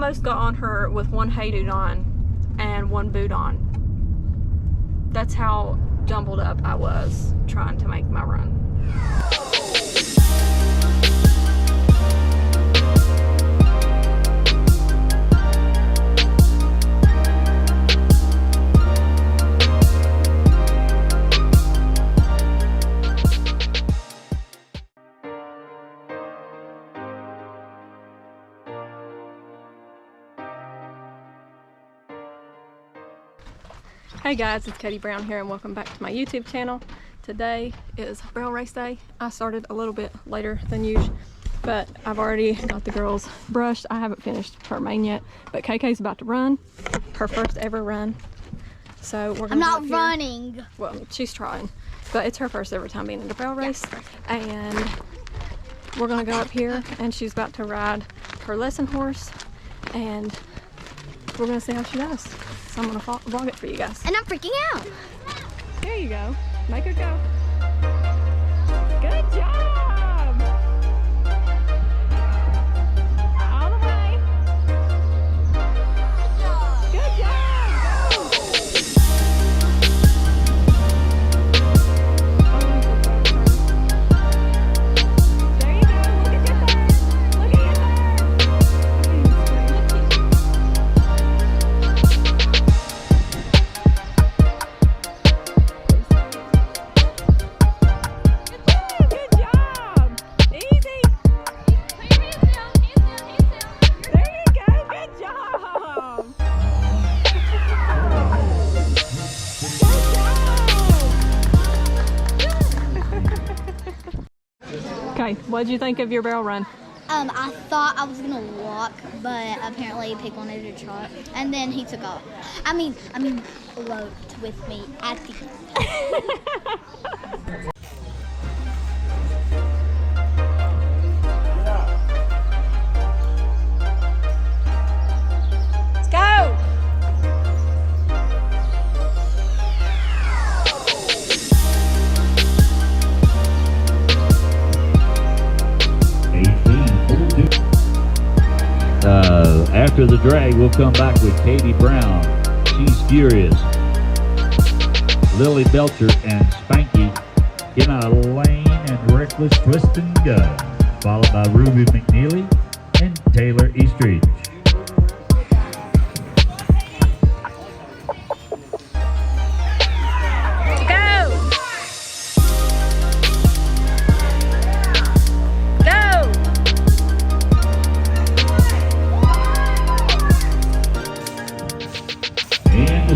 almost got on her with one haydoot on and one boot on. That's how jumbled up I was trying to make my run. Hey guys, it's Katie Brown here and welcome back to my YouTube channel. Today is barrel race day. I started a little bit later than usual, but I've already got the girls brushed. I haven't finished her mane yet, but KK's about to run her first ever run. So we're gonna I'm not running. Well, she's trying, but it's her first ever time being in a barrel race. And we're gonna go up here and she's about to ride her lesson horse and we're gonna see how she does. So I'm gonna vlog it for you guys. And I'm freaking out. There you go. Make her go. Good job! All the way. Good job! Go! There you go. Look at your third. Look at your Okay, what did you think of your barrel run? I thought I was gonna walk, but apparently Pig wanted to trot, and then he took off. I mean, eloped with me at the end. Let's go! After the drag, we'll come back with Katie Brown. She's furious. Lily Belcher and Spanky in a lane and reckless twist and gun, followed by Ruby McNeely and Taylor Eastridge.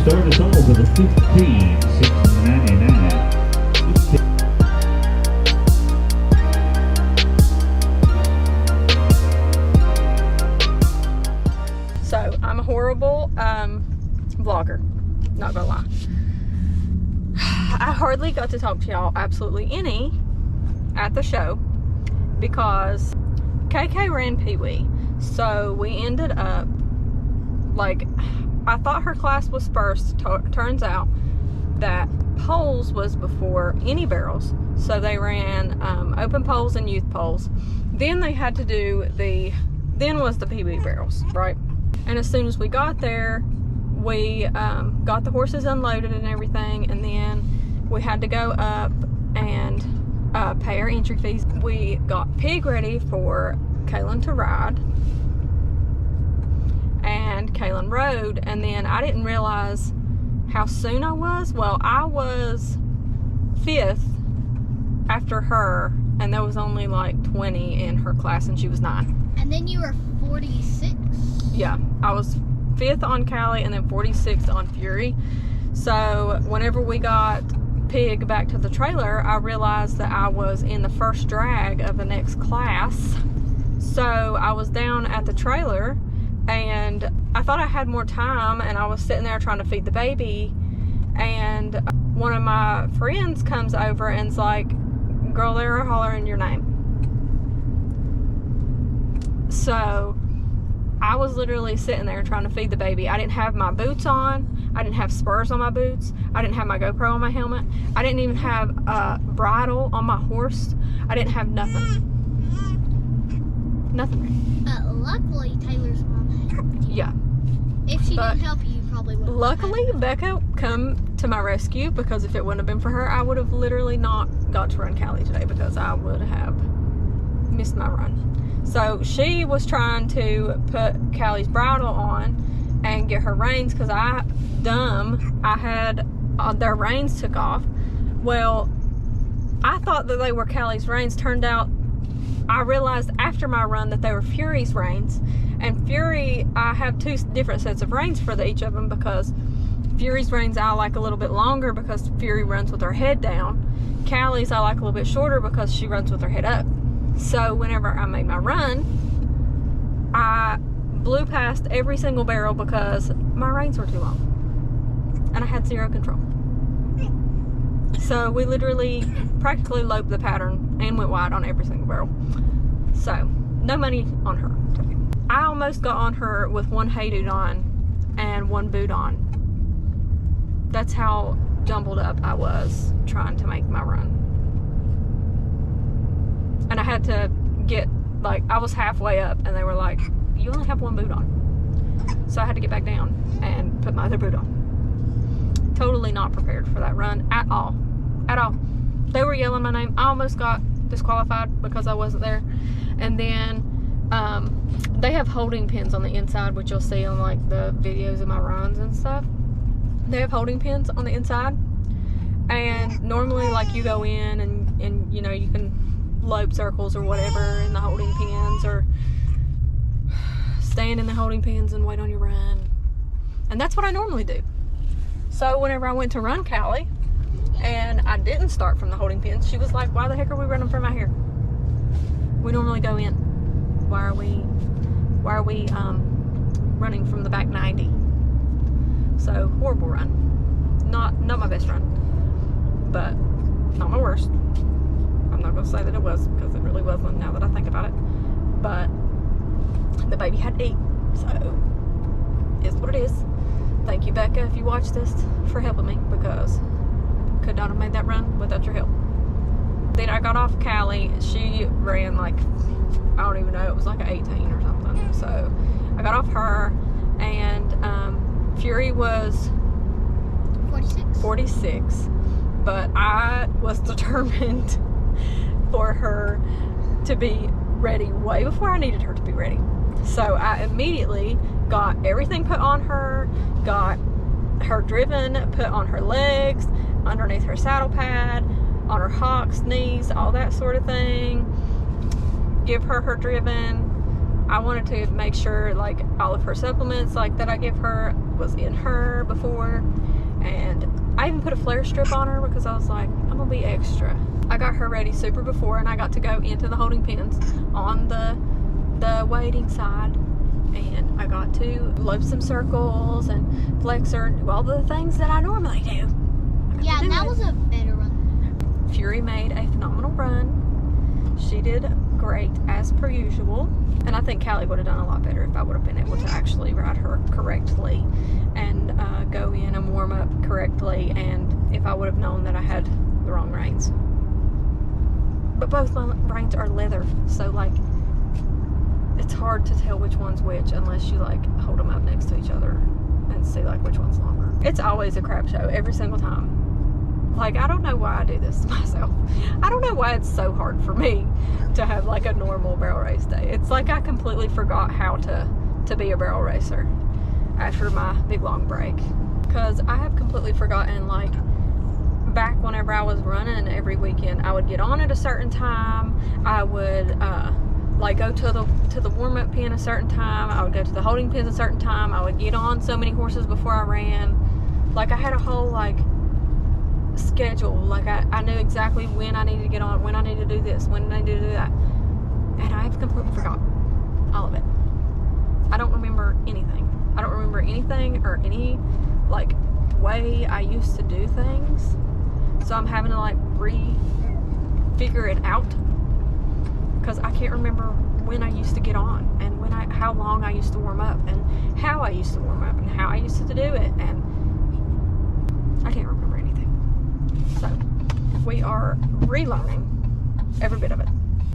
Start us off with a 15,699. So I'm a horrible vlogger, not gonna lie. I hardly got to talk to y'all absolutely any at the show because KK ran Pee Wee, so we ended up like, I thought her class was first. Turns out that poles was before any barrels. So they ran open poles and youth poles. Then they had to do then was the Pee Wee barrels, right? And as soon as we got there, we got the horses unloaded and everything. And then we had to go up and pay our entry fees. We got Pig ready for Kaylin to ride. And Kaylin rode, and then I didn't realize how soon I was. Well, I was 5th after her, and there was only like 20 in her class, and she was 9. And then you were 46. Yeah, I was 5th on Callie, and then 46th on Fury. So whenever we got Pig back to the trailer, I realized that I was in the first drag of the next class. So I was down at the trailer, and I thought I had more time, and I was sitting there trying to feed the baby, and one of my friends comes over and's like, "Girl, they're hollering your name." So I was literally sitting there trying to feed the baby. I didn't have my boots on. I didn't have spurs on my boots. I didn't have my GoPro on my helmet. I didn't even have a bridle on my horse. I didn't have nothing. Nothing. Luckily, Taylor's mom had. Yeah. If she But didn't help you, you probably would. Luckily, Becca come to my rescue, because if it wouldn't have been for her, I would have literally not got to run Callie today, because I would have missed my run. So she was trying to put Callie's bridle on and get her reins, because I had their reins took off. Well, I thought that they were Callie's reins. Turned out I realized after my run that they were Fury's reins. And Fury, I have 2 different sets of reins for each of them, because Fury's reins I like a little bit longer because Fury runs with her head down. Callie's I like a little bit shorter because she runs with her head up. So whenever I made my run, I blew past every single barrel because my reins were too long. And I had 0 control. So we literally practically loped the pattern and went wide on every single barrel. So, no money on her today. I almost got on her with 1 hey dude on and 1 boot on. That's how jumbled up I was trying to make my run. And I had to get, like, I was halfway up and they were like, you only have 1 boot on. So I had to get back down and put my other boot on. Totally not prepared for that run at all. At all. They were yelling my name. I almost got disqualified because I wasn't there. And then they have holding pins on the inside, which you'll see on like the videos of my runs and stuff. They have holding pins on the inside, and normally like you go in and you know, you can lope circles or whatever in the holding pins, or stand in the holding pins and wait on your run, and that's what I normally do. So whenever I went to run Callie and I didn't start from the holding pins, she was like, why the heck are we running from out here? We normally go in. Why are we running from the back 90? So horrible run. Not my best run, but not my worst. I'm not gonna say that it was, because it really wasn't now that I think about it. But the baby had to eat, so it's what it is. Thank you, Becca, if you watch this, for helping me, because could not have made that run without your help. Then I got off Callie. She ran like, I don't even know, it was like an 18 or something. So I got off her, and Fury was 46. But I was determined for her to be ready way before I needed her to be ready. So I immediately got everything put on her, got her driven, put on her legs, underneath her saddle pad, on her hocks, knees, all that sort of thing. Give her driven. I wanted to make sure like all of her supplements like that I give her was in her before, and I even put a flare strip on her because I was like, I'm gonna be extra. I got her ready super before, and I got to go into the holding pins on the waiting side, and I got to lope some circles and flex her, do all the things that I normally do. Yeah, that was a better run. Fury made a phenomenal run. She did great as per usual, and I think Callie would have done a lot better if I would have been able to actually ride her correctly and go in and warm up correctly, and if I would have known that I had the wrong reins. But both my reins are leather, so like it's hard to tell which one's which unless you like hold them up next to each other and see like which one's longer. It's always a crap show every single time. Like, I don't know why I do this to myself. I don't know why it's so hard for me to have like a normal barrel race day. It's like I completely forgot how to be a barrel racer after my big long break, because I have completely forgotten, like back whenever I was running every weekend, I would get on at a certain time. I would like go to the warm-up pen a certain time. I would go to the holding pins a certain time. I would get on so many horses before I ran. Like I had a whole like schedule. Like I knew exactly when I needed to get on, when I needed to do this, when I needed to do that, and I've completely forgot all of it. I don't remember anything. I don't remember anything or any like way I used to do things, so I'm having to like figure it out, because I can't remember when I used to get on, and how long I used to warm up, and how I used to warm up, and how I used to do it, and I can't remember anything. So we are relearning every bit of it.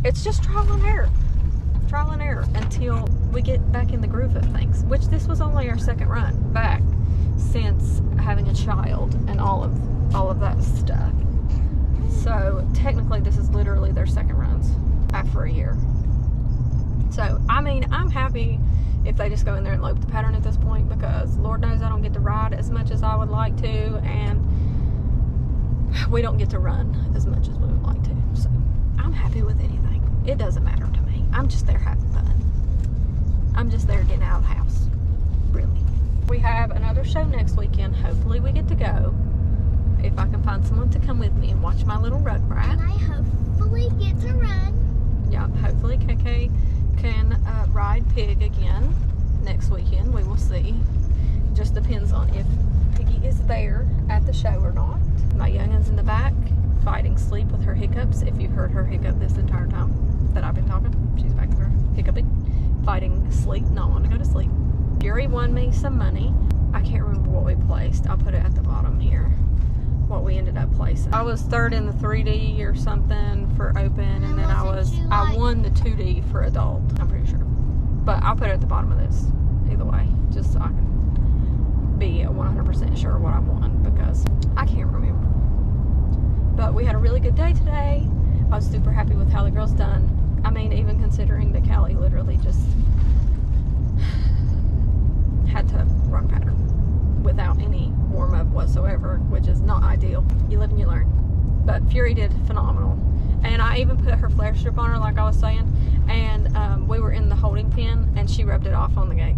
It's just trial and error until we get back in the groove of things, which this was only our second run back since having a child and all of that stuff. So technically this is literally their second runs after a year. So I mean, I'm happy if they just go in there and lope the pattern at this point, because Lord knows I don't get to ride as much as I would like to, and we don't get to run as much as we would like to. So I'm happy with anything. It doesn't matter to me. I'm just there having fun. I'm just there getting out of the house, really. We have another show next weekend. Hopefully we get to go. If I can find someone to come with me and watch my little rug rat. And I hopefully get to run. Yeah, hopefully KK can ride Pig again next weekend. We will see. Just depends on if Piggy is there at the show or not. My youngin's in the back fighting sleep with her hiccups. If you've heard her hiccup this entire time that I've been talking, she's back there hiccuping, fighting sleep, not wanting to go to sleep. Fury won me some money. I can't remember what we placed. I'll put it at the bottom here, what we ended up placing. I was third in the 3D or something for open, and then I won the 2D for adult, I'm pretty sure. But I'll put it at the bottom of this either way, just so I can be 100% sure what I won, because I can't remember. But we had a really good day today. I was super happy with how the girls done. I mean, even considering that Callie literally just had to run pattern without any warm-up whatsoever, which is not ideal. You live and you learn. But Fury did phenomenal. And I even put her flare strip on her, like I was saying, and we were in the holding pen, and she rubbed it off on the gate.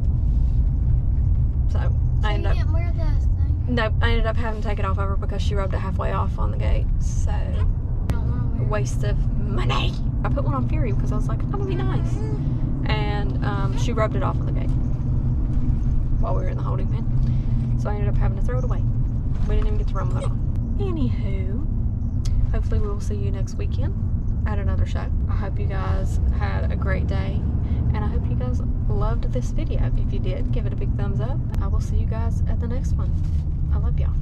So I ended up... You didn't wear the thing? Nope, I ended up having to take it off of her because she rubbed it halfway off on the gate. So, a waste of money. I put one on Fury because I was like, that would be nice. And she rubbed it off on the gate while we were in the holding pen. So I ended up having to throw it away. We didn't even get to run with it on. Anywho, hopefully we will see you next weekend at another show. I hope you guys had a great day, and I hope you guys loved this video. If you did, give it a big thumbs up. I will see you guys at the next one. I love y'all.